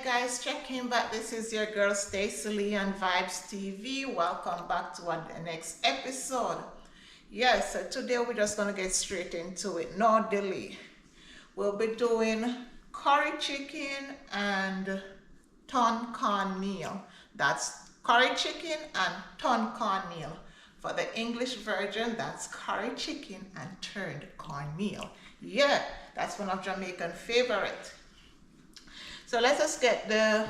guys, checking back. This is your girl Stacy-Lee on Vibes TV. Welcome back to the next episode. Yes, so today we're just gonna get straight into it. No delay. We'll be doing curry chicken and Tun Cornmeal. That's curry chicken and Tun Cornmeal. For the English version, that's curry chicken and turned cornmeal. Yeah, that's one of Jamaican favorite. So let us get the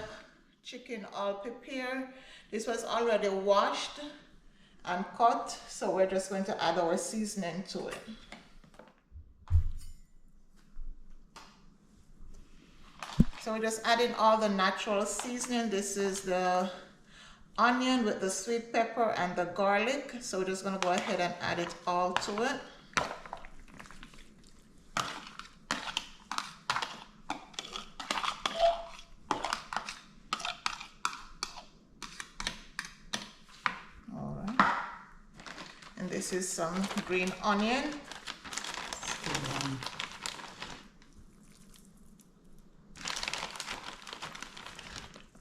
chicken all prepared. This was already washed and cut, so we're just going to add our seasoning to it. So we're just adding all the natural seasoning. This is the onion with the sweet pepper and the garlic. So we're just going to go ahead and add it all to it. And this is some green onion.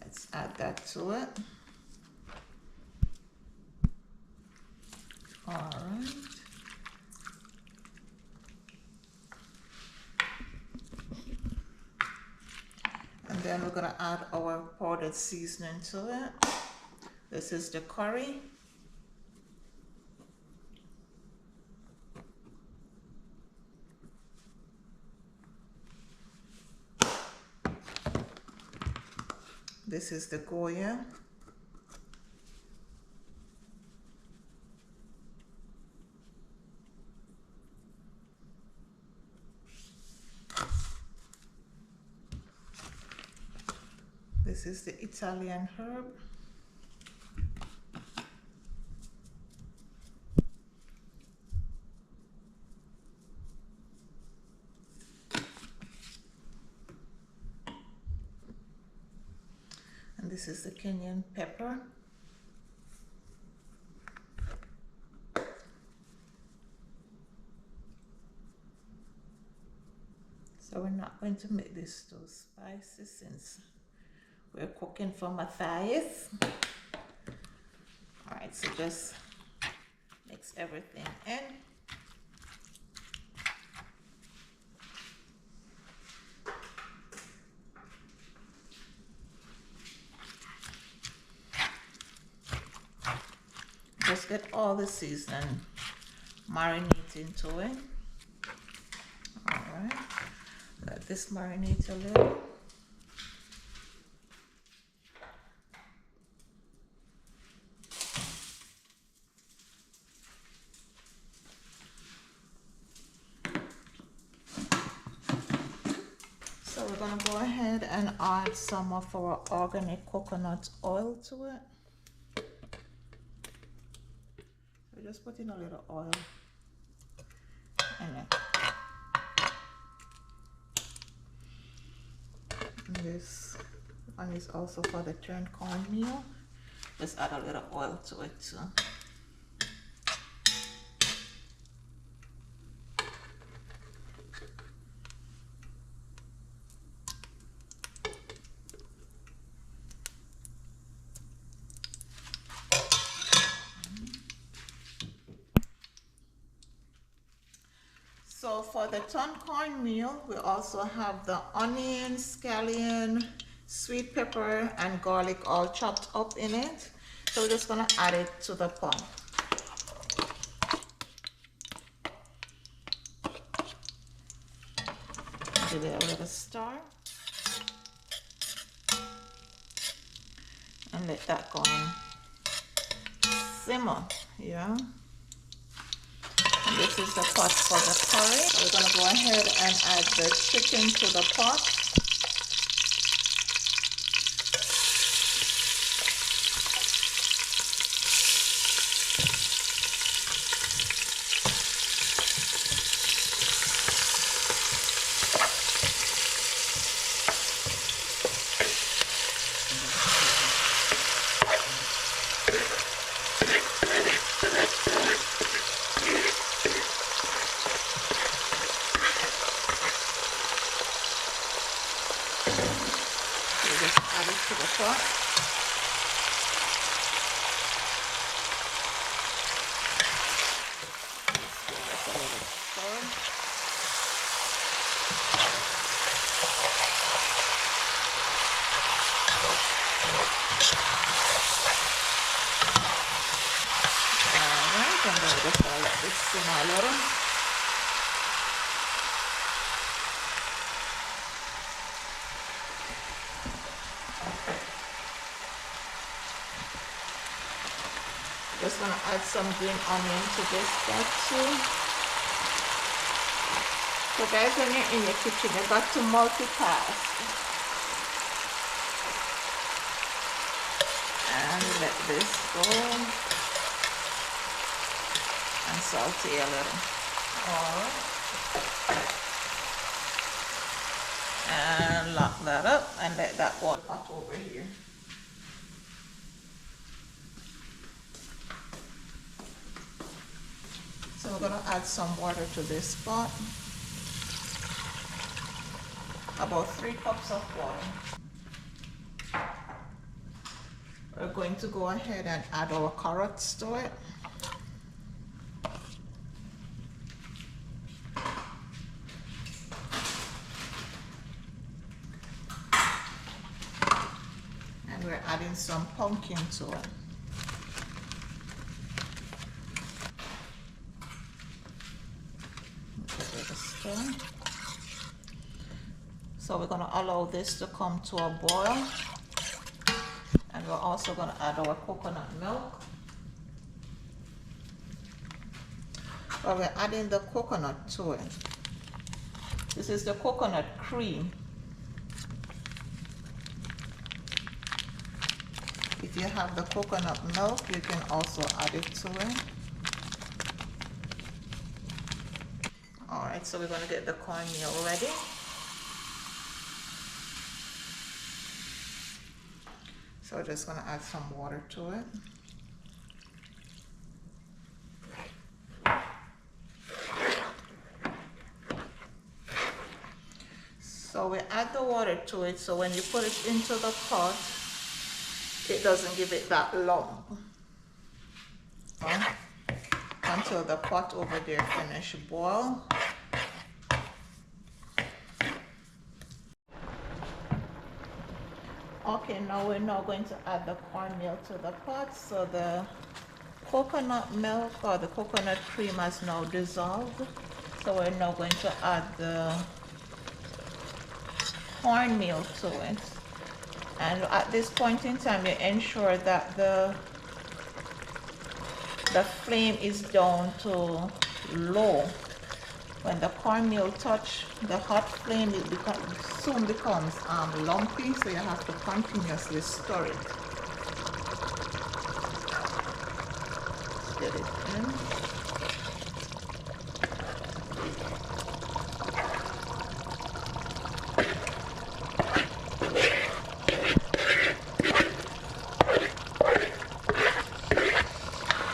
Let's add that to it. All right. And then we're gonna add our powdered seasoning to it. This is the curry. This is the Goya. This is the Italian herb. And this is the Kenyan pepper. So we're not going to make this too spicy since we're cooking for Matthias. All right, so just mix everything in. Just get all the seasoning marinate into it. All right, let this marinate a little. So we're gonna go ahead and add some of our organic coconut oil to it. Just put in a little oil in it. And this one is also for the turned cornmeal. Just add a little oil to it too. So for the Tun cornmeal, we also have the onion, scallion, sweet pepper, and garlic all chopped up in it. So we're just gonna add it to the pot. Give it a little stir. And let that go and simmer, yeah. This is the pot for the curry. We're going to go ahead and add the chicken to the pot. add it to the pot. Just a little stir. Alright, and then just gonna let this simmer a little. Just gonna add some green onion to this pot too. So guys, when you're in your kitchen, you got to multitask. And let this go. And saute a little. Alright. And lock that up and let that go hot over here. So we're going to add some water to this pot. About 3 cups of water. We're going to go ahead and add our carrots to it. And we're adding some pumpkin to it. So we're going to allow this to come to a boil, and we're also going to add our coconut milk. Well, we're adding the coconut to it. This is the coconut cream. If you have the coconut milk, you can also add it to it. Alright, so we're going to get the cornmeal ready. So we're just going to add some water to it. So we add the water to it, so when you put it into the pot, it doesn't give it that lump. Until the pot over there finish boil. Okay, now we're going to add the cornmeal to the pot. So the coconut milk or the coconut cream has now dissolved. So we're now going to add the cornmeal to it. And at this point in time, you ensure that the flame is down to low. When the cornmeal touch the hot flame, it soon becomes lumpy, so you have to continuously stir it. Get it in.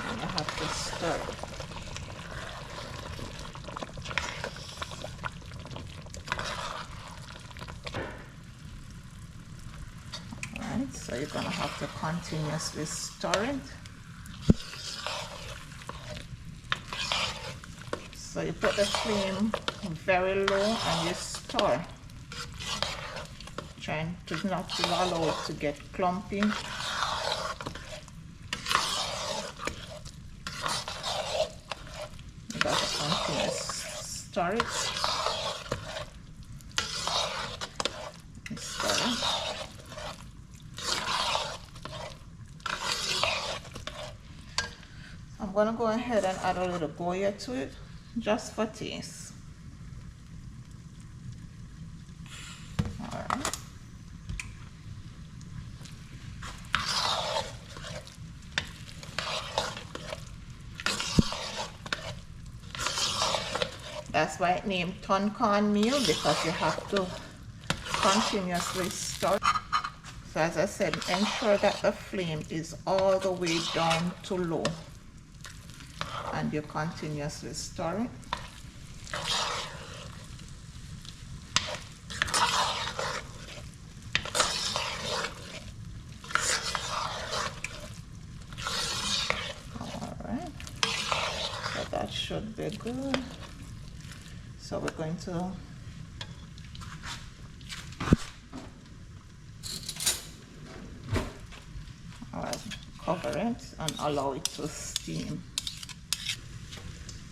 And you have to stir it. So you're going to have to continuously stir it. So you put the flame very low and you stir, trying to not allow it to get clumpy. You got to continuously stir it. Stir it. I'm going to go ahead and add a little Goya to it, just for taste. Alright. That's why it's named Tun Cornmeal, because you have to continuously stir. So as I said, ensure that the flame is all the way down to low. And you continuously stir it. they're good. So we're going to cover it and allow it to steam.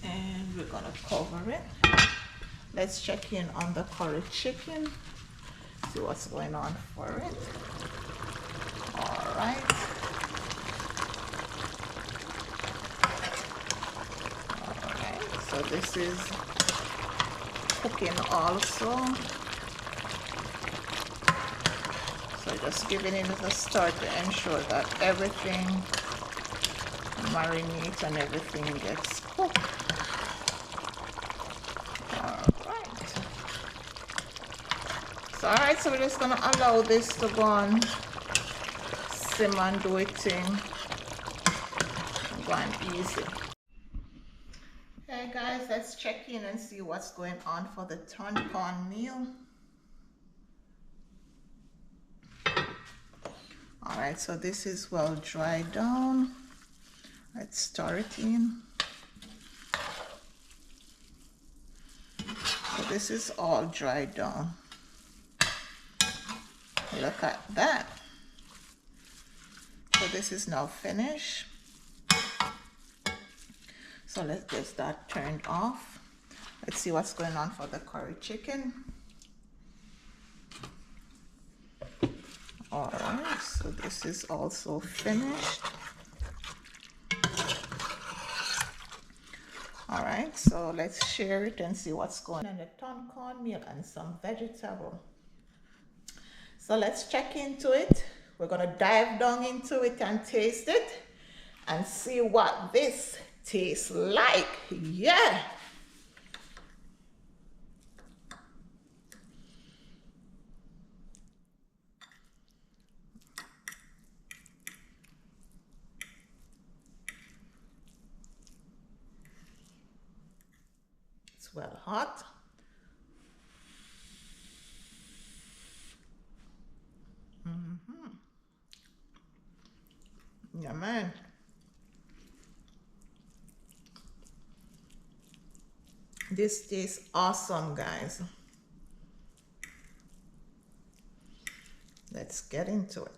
And we're gonna cover it. Let's check in on the curry chicken, see what's going on for it. All right. All right, so this is cooking also. So just giving it a stir to ensure that everything marinates and everything gets cooked. Alright, so we're just gonna allow this to go on simmer and do its thing. Go on easy. Okay guys, let's check in and see what's going on for the Tun Cornmeal. Alright, so this is well dried down. Let's stir it in. So this is all dried down. Look at that. So this is now finished. So let's get that turned off. Let's see what's going on for the curry chicken. All right, so this is also finished. All right, so let's share it and see what's going on. And the Tun cornmeal and some vegetable. So let's check into it. We're gonna dive down into it and taste it and see what this tastes like. Yeah. It's well hot. Yeah, man. This tastes awesome, guys. Let's get into it.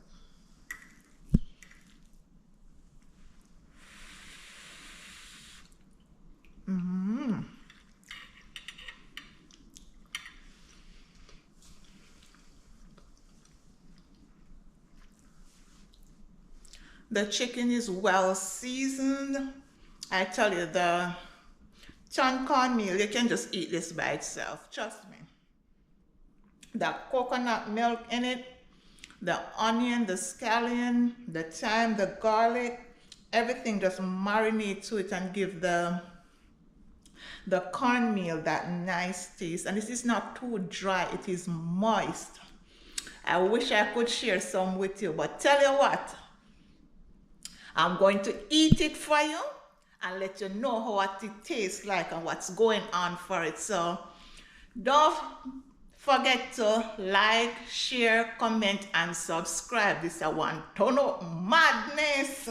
The chicken is well seasoned. I tell you, the Tun cornmeal, you can just eat this by itself, trust me. The coconut milk in it, the onion, the scallion, the thyme, the garlic, everything just marinate to it and give the cornmeal that nice taste. And this is not too dry, it is moist. I wish I could share some with you, but tell you what, I'm going to eat it for you and let you know what it tastes like and what's going on for it. So don't forget to like, share, comment, and subscribe. This is one ton of madness.